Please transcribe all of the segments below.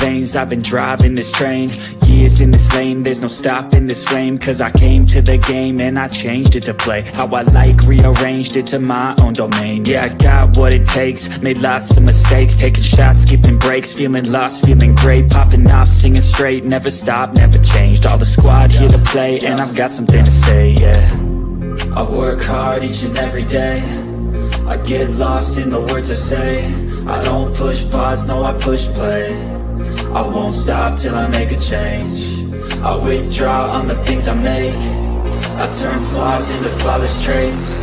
veins, I've been driving this train. Years in this lane, there's no stopping this flame. Cause I came to the game and I changed it to play how I like, rearranged it to my own domain. Yeah, I got what it takes, made lots of mistakes, taking shots, skipping breaks, feeling lost, feeling great, popping off, singing straight, never stopped, never changed. All the squad here to play, and I've got something to say, yeah. I work hard each and every day, I get lost in the words I say. I don't push pause, no, I push play. I won't stop till I make a change. I withdraw on the things I make. I turn flaws into flawless traits.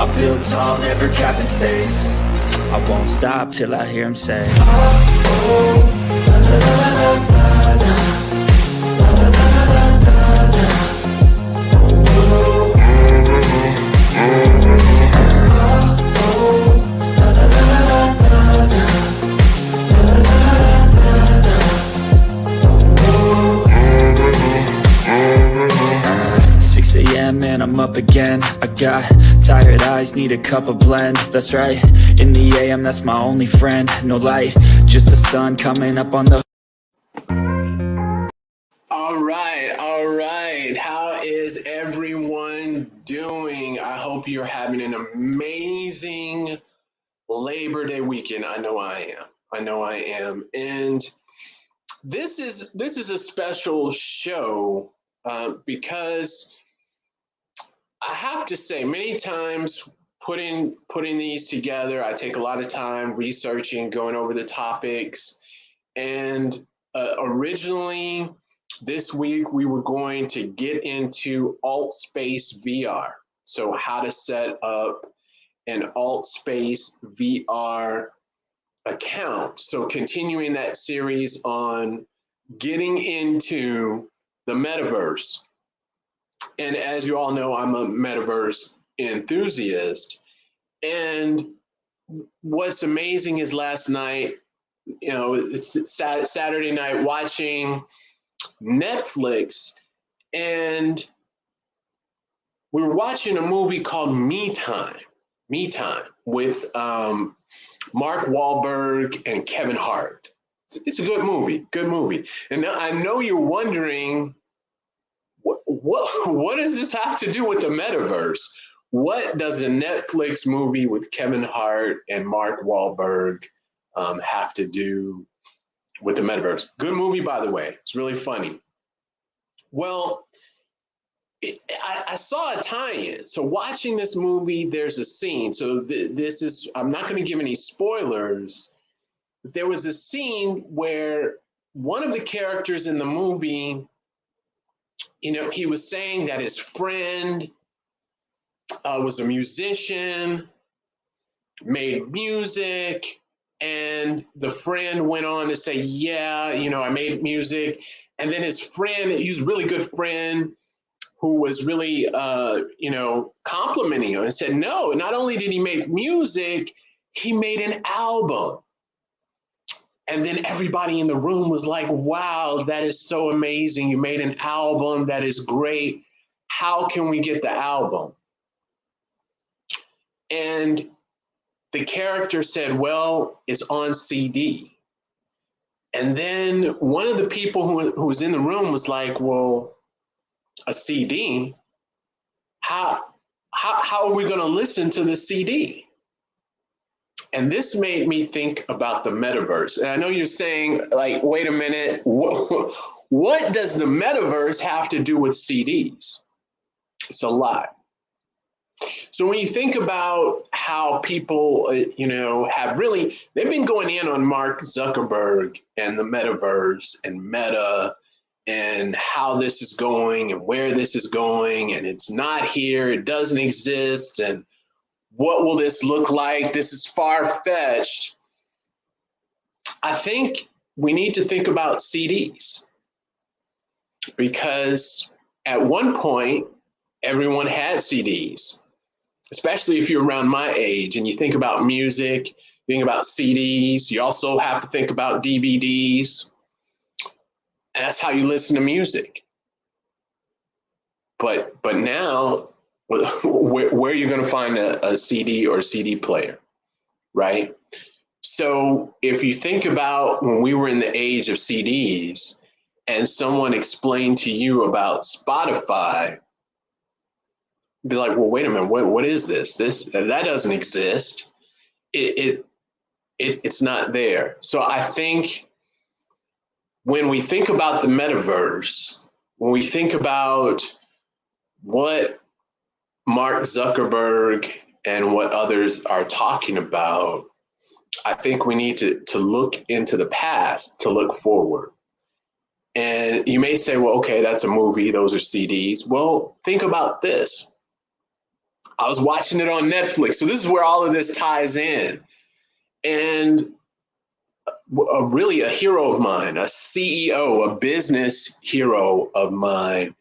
I build tall, never capping space. I won't stop till I hear him say, oh, oh, la, la, la, la, la, la. And I'm up again. I got tired eyes, need a cup of blend. That's right, in the AM, that's my only friend. No light, just the sun coming up on the... All right. How is everyone doing? I hope you're having an amazing Labor Day weekend. I know I am. And this is a special show because I have to say, many times putting these together, I take a lot of time researching, going over the topics. And originally this week, we were going to get into alt space VR. So how to set up an alt space VR account. So continuing that series on getting into the metaverse. And as you all know, I'm a metaverse enthusiast. And what's amazing is last night, it's Saturday night watching Netflix, and we were watching a movie called Me Time with Mark Wahlberg and Kevin Hart. It's a good movie. And I know you're wondering, what does this have to do with the metaverse? What does a Netflix movie with Kevin Hart and Mark Wahlberg have to do with the metaverse? Good movie, by the way. It's really funny. Well, I saw a tie-in. So watching this movie, there's a scene. So this is, I'm not going to give any spoilers. But there was a scene where one of the characters in the movie, he was saying that his friend was a musician, made music, and the friend went on to say, yeah, I made music. And then his friend, he's a really good friend who was really, complimenting him and said, no, not only did he make music, he made an album. And then everybody in the room was like, wow, that is so amazing. You made an album. That is great. How can we get the album? And the character said, well, it's on CD. And then one of the people who was in the room was like, well, a CD? How are we going to listen to the CD? And this made me think about the metaverse. And I know you're saying, like, wait a minute, what does the metaverse have to do with CDs? It's a lot. So when you think about how people, have really, they've been going in on Mark Zuckerberg and the metaverse and Meta and how this is going and where this is going, and it's not here, it doesn't exist, and what will this look like? This is far-fetched. I think we need to think about CDs, because at one point, everyone had CDs, especially if you're around my age and you think about music, think about CDs. You also have to think about DVDs. And that's how you listen to music. But now, where are you going to find a CD or CD player, right? So if you think about when we were in the age of CDs and someone explained to you about Spotify, be like, well, wait a minute, what is this? That doesn't exist. It's not there. So I think when we think about the metaverse, when we think about what Mark Zuckerberg and what others are talking about, I think we need to look into the past to look forward. And you may say, well, okay, that's a movie. Those are CDs. Well, think about this. I was watching it on Netflix. So this is where all of this ties in. And really a hero of mine, a CEO, a business hero of mine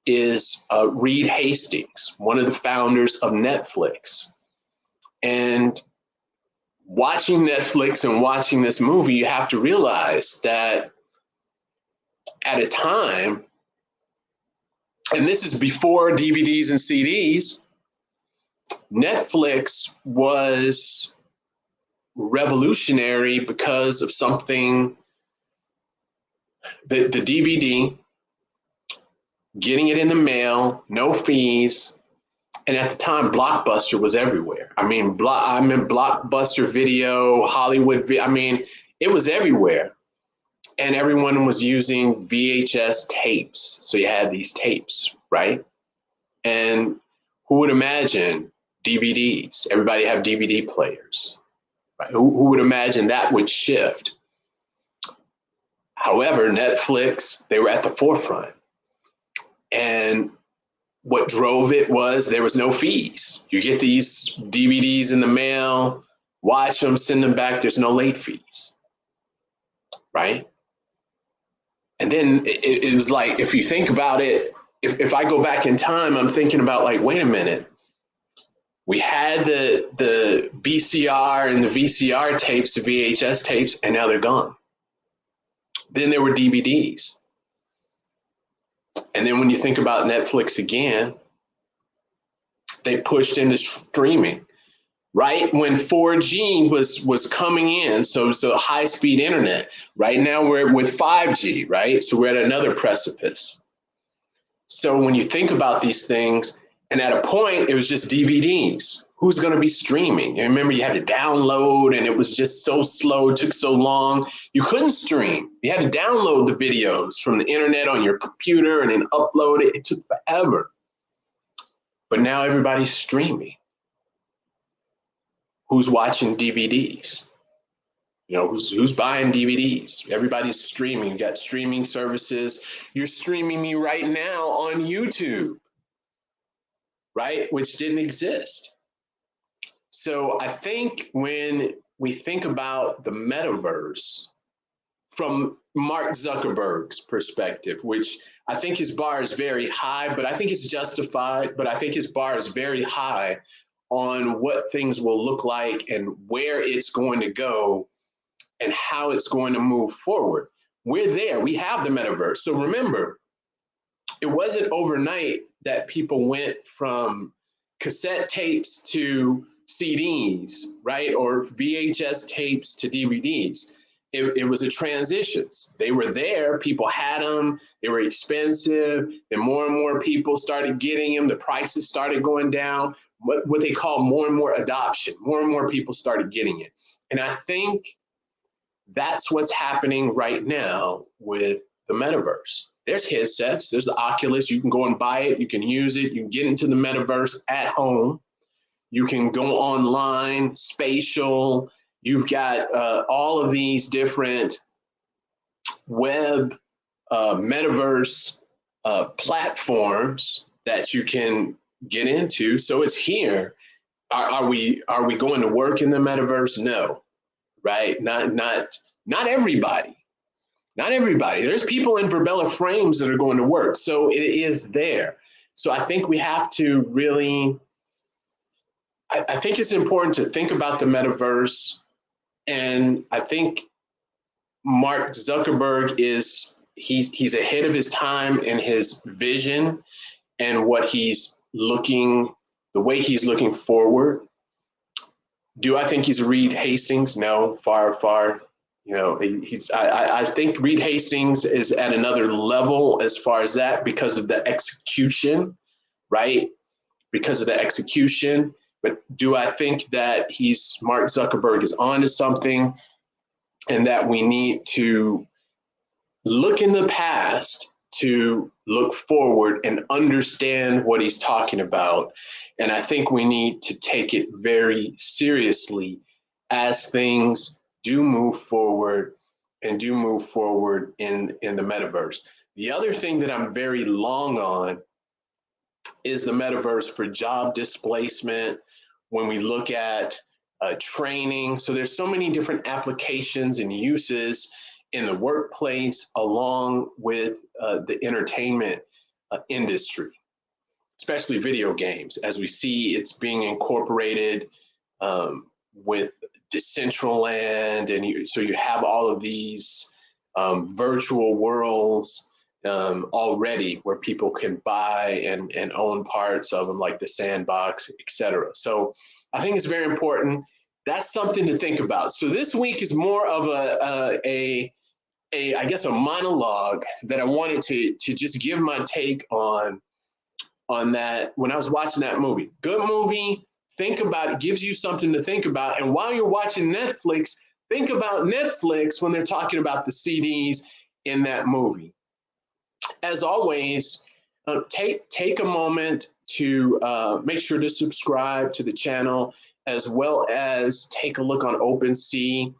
is Reed Hastings, one of the founders of Netflix. And watching Netflix and watching this movie, you have to realize that at a time, and this is before DVDs and CDs, Netflix was revolutionary because of something, the DVD, getting it in the mail, no fees. And at the time, Blockbuster was everywhere. I mean, Blockbuster Video, Hollywood, it was everywhere. And everyone was using VHS tapes. So you had these tapes, right? And who would imagine DVDs? Everybody have DVD players, right? Who would imagine that would shift? However, Netflix, they were at the forefront. And what drove it was there was no fees. You get these DVDs in the mail, watch them, send them back. There's no late fees, right? And then it was like, if you think about it, if I go back in time, I'm thinking about like, wait a minute. We had the VCR and the VCR tapes, the VHS tapes, and now they're gone. Then there were DVDs. And then when you think about Netflix again, they pushed into streaming, right? When 4G was coming in, so high-speed internet. Right now we're with 5G, right? So we're at another precipice. So when you think about these things, and at a point, it was just DVDs. Who's going to be streaming? And remember, you had to download, and it was just so slow, it took so long. You couldn't stream. You had to download the videos from the internet on your computer and then upload it. It took forever. But now everybody's streaming. Who's watching DVDs? You know, who's buying DVDs? Everybody's streaming. You got streaming services. You're streaming me right now on YouTube, right? Which didn't exist. So I think when we think about the metaverse from Mark Zuckerberg's perspective, which I think his bar is very high, but I think it's justified, but I think his bar is very high on what things will look like and where it's going to go and how it's going to move forward. We're there. We have the metaverse. So remember, it wasn't overnight that people went from cassette tapes to CDs, right? Or VHS tapes to DVDs. It was a transition. They were there, people had them, they were expensive, and more people started getting them, the prices started going down, what they call more and more adoption, more and more people started getting it. And I think that's what's happening right now with the metaverse. There's headsets, there's the Oculus, you can go and buy it, you can use it, you can get into the metaverse at home, you can go online, spatial, you've got all of these different web metaverse platforms that you can get into. So it's here. Are we going to work in the metaverse? No, right? Not everybody. Not everybody. There's people in Verbella frames that are going to work. So it is there. So I think we have to really, I think it's important to think about the metaverse. And I think Mark Zuckerberg he's ahead of his time in his vision and what he's looking, the way he's looking forward. Do I think he's Reed Hastings? No, far, far. You know, I think Reed Hastings is at another level as far as that because of the execution, right? Because of the execution. But do I think that Mark Zuckerberg is onto something and that we need to look in the past to look forward and understand what he's talking about? And I think we need to take it very seriously as things do move forward and do move forward in the metaverse. The other thing that I'm very long on is the metaverse for job displacement. When we look at training, so there's so many different applications and uses in the workplace along with the entertainment industry, especially video games, as we see it's being incorporated with Decentraland, and so you have all of these virtual worlds already where people can buy and own parts of them, like the sandbox, etc. So I think it's very important. That's something to think about. So this week is more of a I guess a monologue that I wanted to just give my take on that. When I was watching that movie, good movie, think about it, gives you something to think about. And while you're watching Netflix, think about Netflix when they're talking about the CDs in that movie. As always, take a moment to make sure to subscribe to the channel, as well as take a look on OpenSea,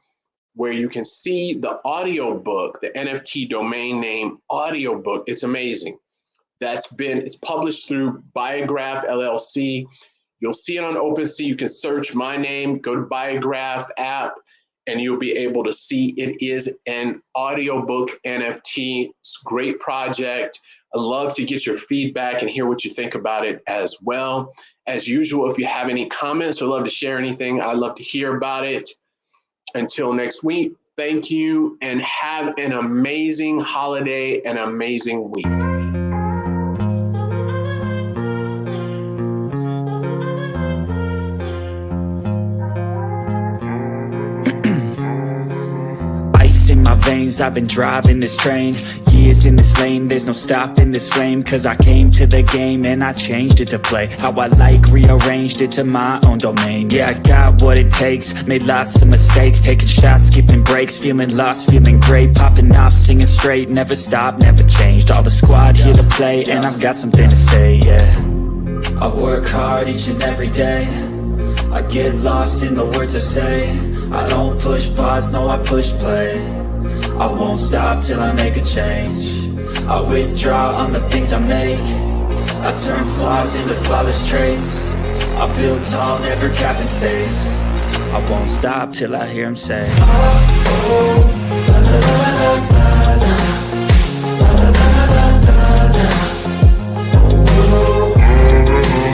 where you can see the audiobook, the NFT domain name audiobook. It's amazing. It's published through Biograph LLC. You'll see it on OpenSea. You can search my name, go to Biograph app, and you'll be able to see it is an audiobook NFT. It's a great project. I love to get your feedback and hear what you think about it as well. As usual, if you have any comments or love to share anything, I'd love to hear about it. Until next week, thank you and have an amazing holiday, an amazing week. In my veins, I've been driving this train, years in this lane, there's no stopping this flame, cause I came to the game and I changed it to play how I like, rearranged it to my own domain. Yeah, I got what it takes, made lots of mistakes, taking shots, skipping breaks, feeling lost, feeling great, popping off, singing straight, never stopped, never changed, all the squad here to play, and I've got something to say, yeah. I work hard each and every day, I get lost in the words I say, I don't push pause, no, I push play. I won't stop till I make a change. I withdraw on the things I make. I turn flaws into flawless traits. I build tall, never capping space. I won't stop till I hear him say, oh, oh.